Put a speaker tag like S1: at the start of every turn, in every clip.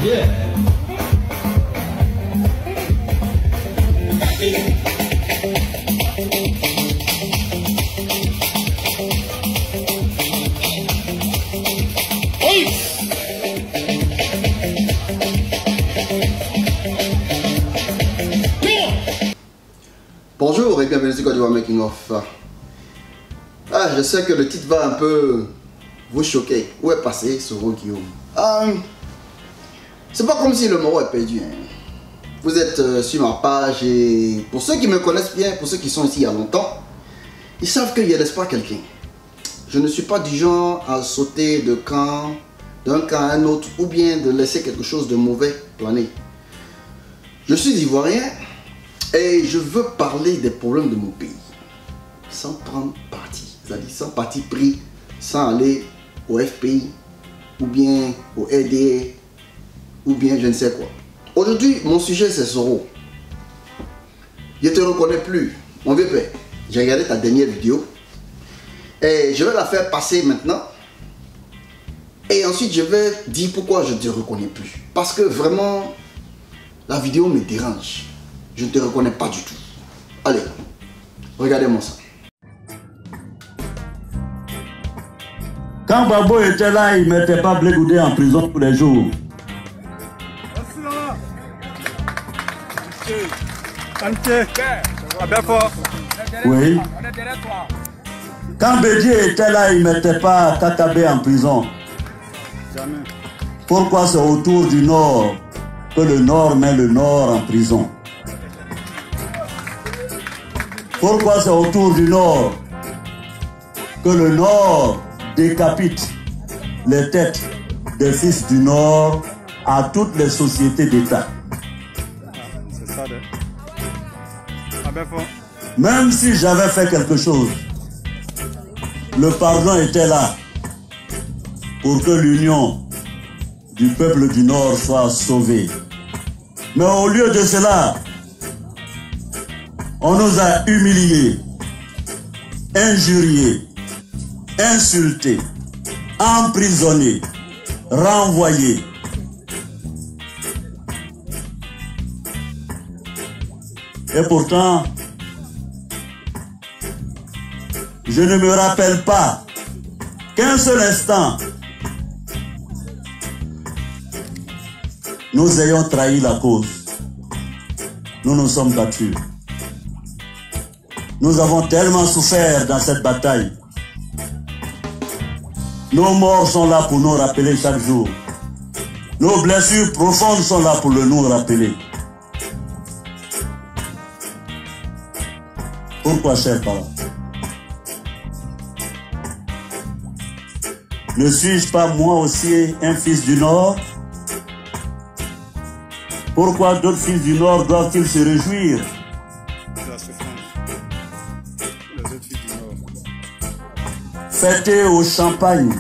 S1: Yeah.
S2: Bonjour et bienvenue sur Côte d'Ivoire Making of. Je sais que le titre va un peu vous choquer. Où est passé Soro Guillaume? C'est pas comme si le Moro est perdu. Vous êtes sur ma page et pour ceux qui me connaissent bien, pour ceux qui sont ici il y a longtemps, ils savent qu'il y a l'espoir quelqu'un. Je ne suis pas du genre à sauter d'un camp à un autre ou bien de laisser quelque chose de mauvais planer. Je suis ivoirien et je veux parler des problèmes de mon pays sans prendre parti, c'est-à-dire sans parti pris, sans aller au FPI ou bien au RDA ou bien je ne sais quoi. Aujourd'hui, mon sujet c'est Soro. Je te reconnais plus, mon vieux père. J'ai regardé ta dernière vidéo et je vais la faire passer maintenant. Et ensuite, je vais dire pourquoi je ne te reconnais plus. Parce que vraiment, la vidéo me dérange. Je ne te reconnais pas du tout. Allez, regardez-moi ça.
S3: Quand Babo était là, il ne mettait pas Blé Goudé en prison tous les jours. Oui. Quand Bédié était là, il ne mettait pas Kakabé en prison. Pourquoi c'est autour du Nord que le Nord met le Nord en prison? Pourquoi c'est autour du Nord que le Nord décapite les têtes des fils du Nord à toutes les sociétés d'État? C'est ça, même si j'avais fait quelque chose, le pardon était là pour que l'union du peuple du Nord soit sauvée. Mais au lieu de cela, on nous a humiliés, injuriés, insultés, emprisonnés, renvoyés. Et pourtant, je ne me rappelle pas qu'un seul instant, nous ayons trahi la cause. Nous nous sommes battus. Nous avons tellement souffert dans cette bataille. Nos morts sont là pour nous rappeler chaque jour. Nos blessures profondes sont là pour nous rappeler. Pourquoi, chers parents? Ne suis-je pas moi aussi un fils du Nord? Pourquoi d'autres fils du Nord doivent-ils se réjouir? La souffrance. Les autres fils du Nord. Fêter au champagne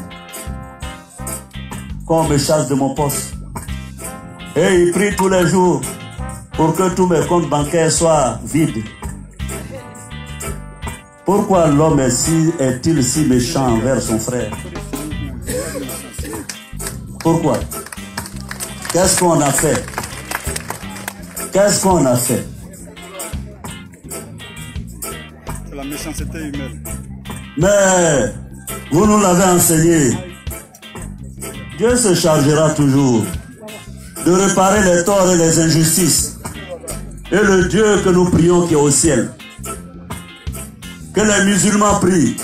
S3: qu'on me chasse de mon poste. Et il prie tous les jours pour que tous mes comptes bancaires soient vides. Pourquoi l'homme est-il si méchant envers son frère? Pourquoi? Qu'est-ce qu'on a fait? Qu'est-ce qu'on a fait? C'est la méchanceté humaine. Mais vous nous l'avez enseigné. Dieu se chargera toujours de réparer les torts et les injustices. Et le Dieu que nous prions qui est au ciel, que les musulmans prient,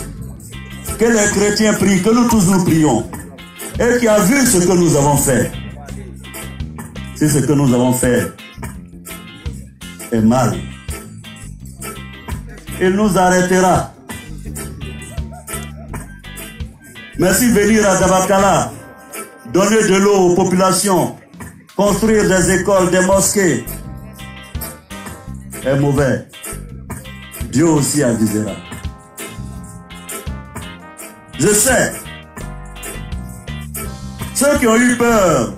S3: que les chrétiens prient, que nous tous nous prions, et qui a vu ce que nous avons fait. Si ce que nous avons fait est mal, il nous arrêtera. Mais si venir à Dabakala, donner de l'eau aux populations, construire des écoles, des mosquées, est mauvais, Dieu aussi avisera. Je sais, ceux qui ont eu peur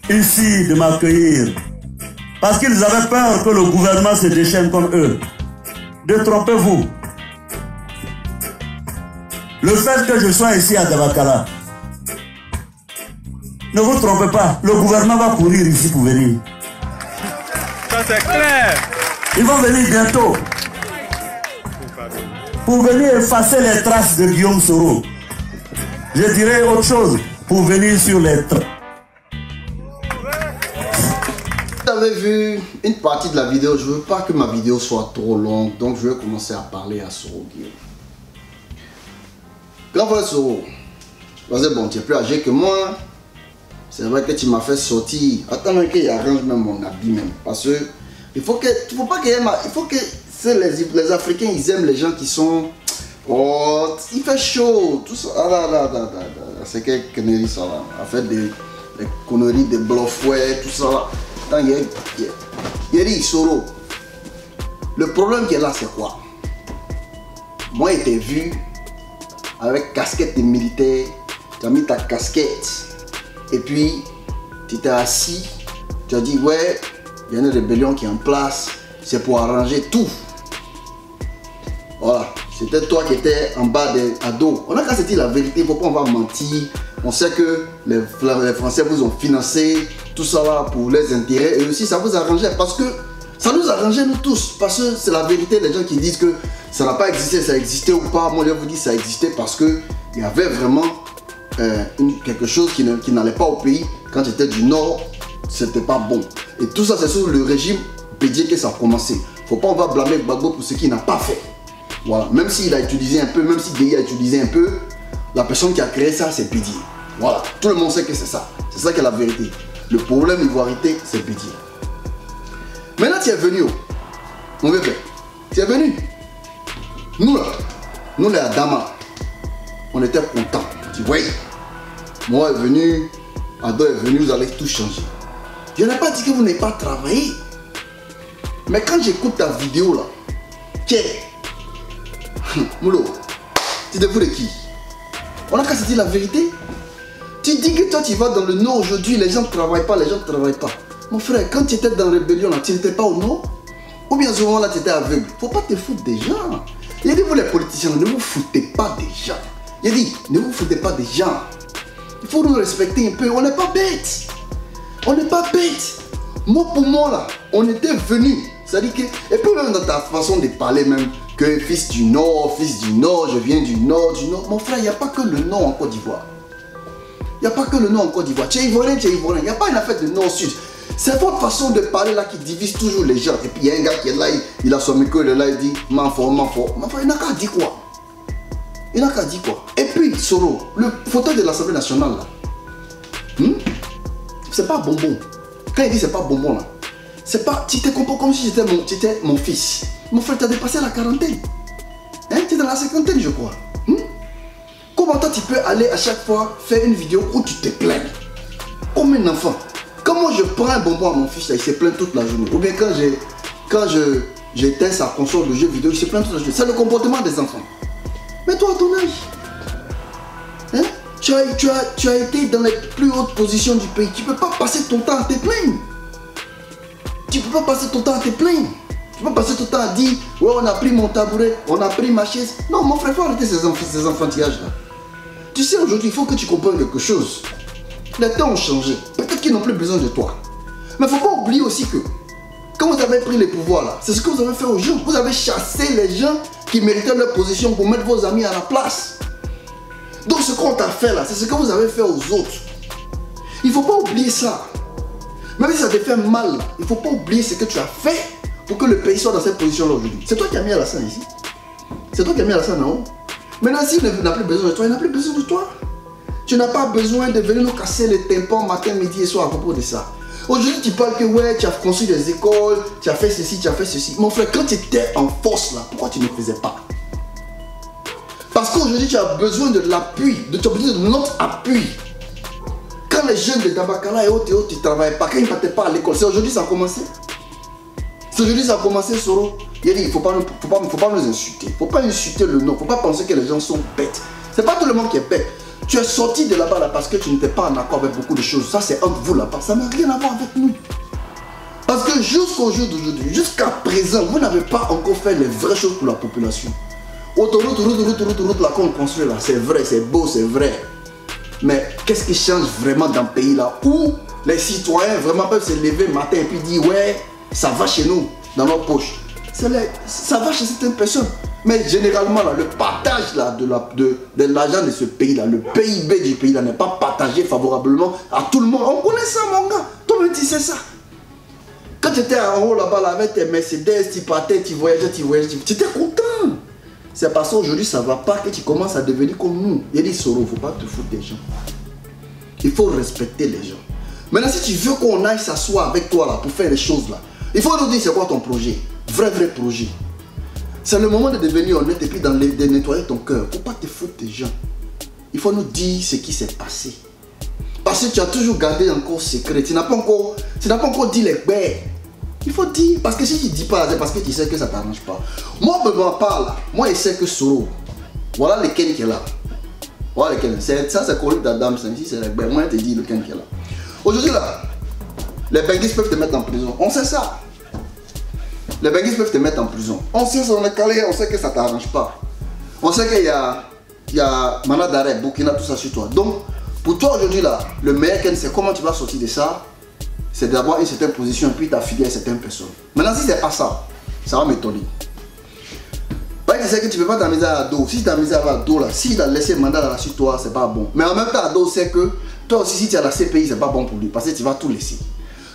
S3: ici de m'accueillir, parce qu'ils avaient peur que le gouvernement se déchaîne comme eux, détrompez-vous. Le fait que je sois ici à Dabakala Ne vous trompez pas, le gouvernement va courir ici pour venir.
S1: Ça c'est clair.
S3: Ils vont venir bientôt. Pour venir effacer les traces de Guillaume Soro. Je dirais autre chose. Pour venir sur les traces.
S2: Vous avez vu une partie de la vidéo. Je ne veux pas que ma vidéo soit trop longue. Donc je vais commencer à parler à Soro Guillaume. Grand frère Soro. Vas-y, bon, tu es plus âgé que moi. C'est vrai que tu m'as fait sortir. Attends qu'il arrange même mon habit même. Parce que il faut que les Africains ils aiment les gens qui sont. Oh, il fait chaud. Tout ça. C'est quelle connerie ça là. En fait des conneries, des bluffouets, tout ça là. Attends, Yeri Soro. Le problème qui est là c'est quoi? Moi il t'ai vu avec casquette de militaire. Tu as mis ta casquette. Et puis, tu t'es assis, tu as dit, ouais, il y a une rébellion qui est en place, c'est pour arranger tout. Voilà, c'était toi qui étais en bas des ados. On a qu'à se dire la vérité, pourquoi on va mentir? On sait que les Français vous ont financé, tout ça là pour les intérêts, et aussi ça vous arrangeait, parce que ça nous arrangeait nous tous, parce que c'est la vérité, les gens qui disent que ça n'a pas existé, ça existait ou pas, moi je vous dis ça existait parce que il y avait vraiment quelque chose qui n'allait pas au pays. Quand j'étais du Nord, c'était pas bon. Et tout ça, c'est sur le régime Bédié que ça a commencé. Faut pas on va blâmer Gbagbo pour ce qu'il n'a pas fait. Voilà. Même s'il a utilisé un peu, même si Gueye a utilisé un peu, la personne qui a créé ça, c'est Bédié. Voilà. Tout le monde sait que c'est ça. C'est ça qui est la vérité. Le problème ivoirité, c'est Bédié. Maintenant, tu es venu. Mon bébé, tu es venu. Nous là, nous les Adama, on était contents. Tu vois. Moi est venu, Ado est venu, vous allez tout changer. Je n'ai pas dit que vous n'avez pas travaillé. Mais quand j'écoute ta vidéo là, Moulo, tu te fous de qui? On a qu'à se dire la vérité. Tu dis que toi tu vas dans le Nord aujourd'hui, les gens ne travaillent pas, les gens ne travaillent pas. Mon frère, quand tu étais dans la rébellion là, tu n'étais pas au Nord? Ou bien à ce moment là tu étais aveugle? Faut pas te foutre des gens. Il a dit vous les politiciens, ne vous foutez pas des gens. Il a dit, ne vous foutez pas des gens. Il faut nous respecter un peu. On n'est pas bêtes. On n'est pas bêtes. Moi pour moi là, on était venus. C'est-à-dire que, et puis même dans ta façon de parler même, que fils du Nord, je viens du Nord. Mon frère, il n'y a pas que le Nord en Côte d'Ivoire. Il n'y a pas que le Nord en Côte d'Ivoire. Tu es Ivoirien, tu es Ivoirien. Il n'y a pas une affaire de Nord-Sud. C'est votre façon de parler là qui divise toujours les gens. Et puis il y a un gars qui est là, il a son micro, il est là, il dit, m'en fort. Mon frère, il n'a qu'à dire quoi? Il n'a qu'à dire quoi? Et puis, Soro, le fauteuil de l'Assemblée nationale, là, c'est pas bonbon. Quand il dit c'est pas bonbon, là, c'est pas, tu te comportes comme si tu étais mon fils. Mon frère, tu as dépassé la quarantaine. Hein? Tu es dans la cinquantaine, je crois. Comment toi, tu peux aller à chaque fois faire une vidéo où tu te plains? Comme un enfant. Quand moi, je prends un bonbon à mon fils, là, il se plaint toute la journée. Ou bien quand j'éteins sa console de jeux vidéo, il se plaint toute la journée. C'est le comportement des enfants. Mais toi, à ton âge, hein? Tu as été dans les plus hautes positions du pays. Tu ne peux pas passer ton temps à te plaindre. Tu ne peux pas passer ton temps à te plaindre. Tu ne peux pas passer ton temps à dire, ouais, on a pris mon tabouret, on a pris ma chaise. Non, mon frère, il faut arrêter ces enfantillages-là. Tu sais, aujourd'hui, il faut que tu comprennes quelque chose. Les temps ont changé. Peut-être qu'ils n'ont plus besoin de toi. Mais il ne faut pas oublier aussi que, quand vous avez pris les pouvoirs là, c'est ce que vous avez fait aux gens. Vous avez chassé les gens qui méritaient leur position pour mettre vos amis à la place. Donc ce qu'on t'a fait là, c'est ce que vous avez fait aux autres. Il ne faut pas oublier ça. Même si ça te fait mal, il ne faut pas oublier ce que tu as fait pour que le pays soit dans cette position là aujourd'hui. C'est toi qui as mis Alassane ici. C'est toi qui as mis Alassane en haut. Maintenant s'il n'a plus besoin de toi, il n'a plus besoin de toi. Tu n'as pas besoin de venir nous casser les tympans matin, midi et soir à propos de ça. Aujourd'hui, tu parles que ouais, tu as construit des écoles, tu as fait ceci, tu as fait ceci. Mon frère, quand tu étais en force là, pourquoi tu ne faisais pas? Parce qu'aujourd'hui, tu as besoin de l'appui, tu as besoin de notre appui. Quand les jeunes de Dabakala et autres, ils ne travaillent pas, quand ils ne partaient pas à l'école, c'est aujourd'hui que ça a commencé. C'est aujourd'hui que ça a commencé, Soro. Il a dit, il ne faut pas nous insulter. Il ne faut pas insulter le nom. Il ne faut pas penser que les gens sont bêtes. Ce n'est pas tout le monde qui est bête. Tu es sorti de là-bas là parce que tu n'étais pas en accord avec beaucoup de choses. Ça, c'est entre vous là-bas. Ça n'a rien à voir avec nous. Parce que jusqu'au jour d'aujourd'hui, jusqu'à présent, vous n'avez pas encore fait les vraies choses pour la population. Autoroute là qu'on construit là, c'est vrai, c'est beau, c'est vrai. Mais qu'est-ce qui change vraiment dans le pays là où les citoyens vraiment peuvent se lever le matin et puis dire ouais, ça va chez nous, dans nos poches. Ça va chez certaines personnes. Mais généralement, là, le partage là, de l'argent de ce pays là, le PIB du pays là n'est pas partagé favorablement à tout le monde. On connaît ça, mon gars. Toi-même, tu sais ça. Quand tu étais en haut là-bas là, avec tes Mercedes, tu partais, tu voyageais, tu étais content. C'est parce qu'aujourd'hui, ça ne va pas que tu commences à devenir comme nous. Il y a des sorrows, il ne faut pas te foutre des gens. Il faut respecter les gens. Maintenant, si tu veux qu'on aille s'asseoir avec toi là, pour faire les choses là, il faut nous dire c'est quoi ton projet. Vrai projet. C'est le moment de devenir honnête et puis de nettoyer ton cœur. Il ne faut pas te foutre des gens. Il faut nous dire ce qui s'est passé. Parce que tu as toujours gardé encore secret. Tu n'as pas encore dit les bêtes. Il faut dire. Parce que si tu ne dis pas, c'est parce que tu sais que ça ne t'arrange pas. Moi, je m'en parle. Moi, je sais que Soro. Voilà le Ken qui est là. Voilà le Ken. Ça, c'est correct d'Adam. Ici, c'est les bêtes. Moi, je te dis le Ken qui est là. Aujourd'hui, là, les Benguis peuvent te mettre en prison. On sait ça. Les Benguis peuvent te mettre en prison. On sait ça, on est calé, on sait que ça ne t'arrange pas. On sait qu'il y a mandat d'arrêt, Burkina, tout ça sur toi. Donc, pour toi aujourd'hui, là, le meilleur Ken, c'est comment tu vas sortir de ça. C'est d'avoir une certaine position et puis t'affilier à certaines personnes. Maintenant, si c'est pas ça, ça va m'étonner. Parce que tu sais que tu ne peux pas t'amuser à Ado. Si tu t'amuses à Ado, là, s'il a laissé le mandat là sur toi, c'est pas bon. Mais en même temps, Ado sait que toi aussi, si tu as la CPI, c'est pas bon pour lui. Parce que tu vas tout laisser.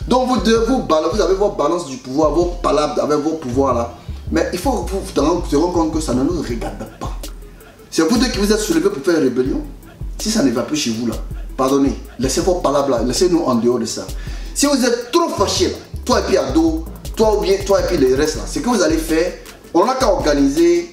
S2: Donc vous avez vos balances du pouvoir, vos palabres avec vos pouvoirs là. Mais il faut vous se rendre compte que ça ne nous regarde pas. C'est vous deux qui vous êtes soulevés pour faire rébellion. Si ça ne va plus chez vous là, pardonnez, laissez vos palabres là, laissez-nous en dehors de ça. Si vous êtes trop fâchés là, toi et puis Ado, toi et puis les restes là, ce que vous allez faire, on n'a qu'à organiser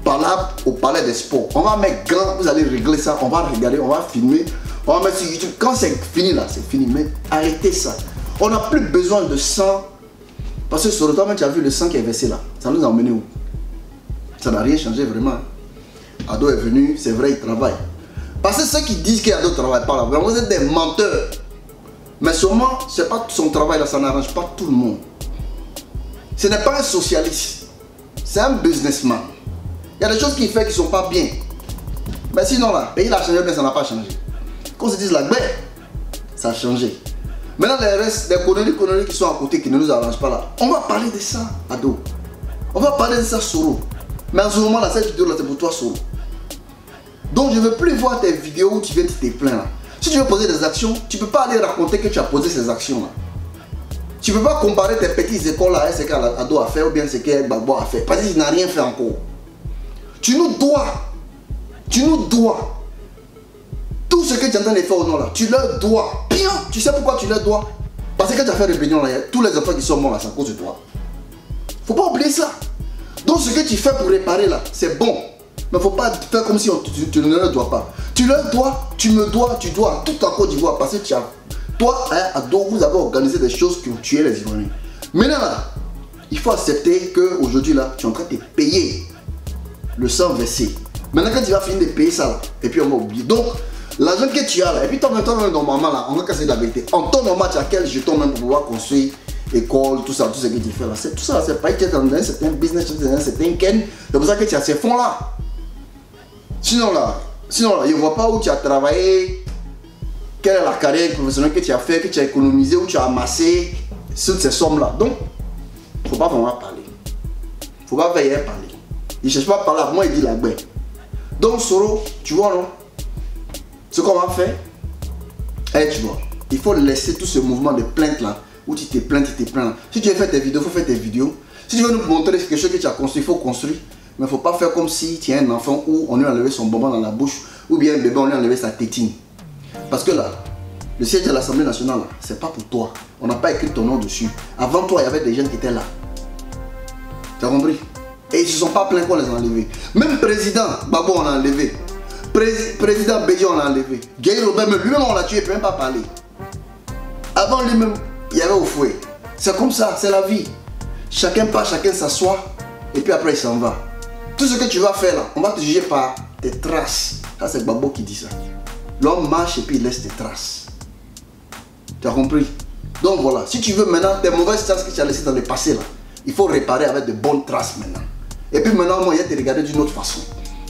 S2: palabre au palais des sports. On va mettre gants, vous allez régler ça, on va regarder, on va filmer, on va mettre sur YouTube. Quand c'est fini là, c'est fini. Mais arrêtez ça. On n'a plus besoin de sang. Parce que sur le temps, tu as vu le sang qui est versé là. Ça nous a emmené où? Ça n'a rien changé vraiment. Ado est venu, c'est vrai, il travaille. Parce que ceux qui disent qu'Ado ne travaille pas là, vraiment, vous êtes des menteurs. Mais sûrement, c'est pas son travail là, ça n'arrange pas tout le monde. Ce n'est pas un socialiste. C'est un businessman. Il y a des choses qu'il fait qui ne sont pas bien. Mais sinon là, le pays a changé, mais ça n'a pas changé. Qu'on se dise la guerre, ça a changé. Maintenant, les restes, des conneries qui sont à côté, qui ne nous arrangent pas là, on va parler de ça, Ado. On va parler de ça, Soro. Mais en ce moment là, cette vidéo là, c'est pour toi, Soro. Donc, je ne veux plus voir tes vidéos où tu viens te plaindre là. Si tu veux poser des actions, tu ne peux pas aller raconter que tu as posé ces actions là. Tu ne peux pas comparer tes petites écoles là, ce qu'Ado a fait ou bien ce qu'Gbagbo a fait. Parce qu'il n'a rien fait encore. Tu nous dois. Tout ce que tu es en train de faire au nom là, tu leur dois. Bien, tu sais pourquoi tu leur dois? Parce que tu as fait rébellion là, tous les enfants qui sont morts là, c'est à cause de toi. Faut pas oublier ça. Donc ce que tu fais pour réparer là, c'est bon. Mais faut pas faire comme si tu ne leur dois pas. Tu leur dois, tu me dois, tu dois tout en Côte d'Ivoire. Parce que tu as, toi, Ado, vous avez organisé des choses qui ont tué les Ivoiriens. Maintenant là, il faut accepter qu'aujourd'hui là, tu es en train de payer le sang versé. Maintenant quand tu vas finir de payer ça là, et puis on va oublier. Donc, l'argent que tu as là, et puis toi normalement là, on va casser la vérité. En temps normal, tu as quel jeton même pour pouvoir construire école, tout ça, tout ce que tu fais là. Tout ça, c'est pas que tu es dans un certain business, dans un certain ken. C'est pour ça que tu as ces fonds là. Sinon là, je ne vois pas où tu as travaillé, quelle est la carrière professionnelle que tu as fait, que tu as économisé, où tu as amassé toutes ces sommes là. Donc, il ne faut pas vraiment parler. Il ne faut pas veiller à parler. Il ne cherche pas à parler, moi il dit la bête. Donc Soro, tu vois non? Ce qu'on va faire, tu vois, il faut laisser tout ce mouvement de plainte là, où tu te plains, là. Si tu veux faire tes vidéos, il faut faire tes vidéos. Si tu veux nous montrer quelque chose que tu as construit, il faut construire. Mais il ne faut pas faire comme si tu es un enfant où on lui a enlevé son bonbon dans la bouche, ou bien un bébé, on lui a enlevé sa tétine. Parce que là, le siège de l'Assemblée nationale, ce n'est pas pour toi. On n'a pas écrit ton nom dessus. Avant toi, il y avait des jeunes qui étaient là. Tu as compris? Et ils ne se sont pas plaints qu'on les a enlevés. Même président Gbagbo, on l'a enlevé. Président Bédié, on l'a enlevé. Guy Robert, lui-même, on l'a tué, il ne peut même pas parler. Avant lui-même, il y avait au fouet. C'est comme ça, c'est la vie. Chacun part, chacun s'assoit, et puis après il s'en va. Tout ce que tu vas faire là, on va te juger par tes traces. Ça c'est Gbagbo qui dit ça. L'homme marche et puis il laisse tes traces. Tu as compris? Donc voilà, si tu veux maintenant tes mauvaises traces que tu as laissées dans le passé là, il faut réparer avec de bonnes traces maintenant. Et puis maintenant, moi, il y a te regarder d'une autre façon.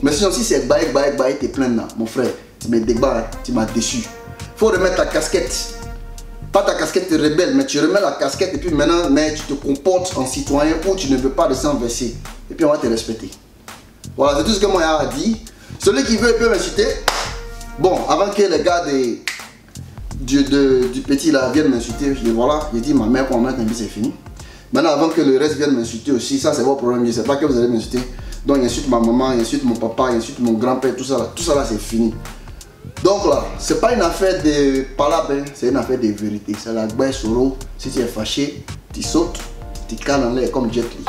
S2: Mais sinon, si c'est baïk, t'es plein là, mon frère, tu me débats, hein, tu m'as déçu. Faut remettre ta casquette. Pas ta casquette rebelle, mais tu remets la casquette et puis maintenant, mais tu te comportes en citoyen où tu ne veux pas de sang versé. Et puis on va te respecter. Voilà, c'est tout ce que moi a dit. Celui qui veut, il peut m'insulter. Bon, avant que les gars du petit là viennent m'insulter, voilà, j'ai dit ma mère pour ma mère, c'est fini. Maintenant, avant que le reste vienne m'insulter aussi, ça c'est votre problème, je sais pas que vous allez m'insulter. Donc, il insulte ma maman, il insulte mon papa, il insulte mon grand-père, tout ça là c'est fini. Donc là, c'est pas une affaire de palabres, hein, c'est une affaire de vérité. C'est la guerre solo. Si tu es fâché, tu sautes, tu cales en l'air comme Jet Li.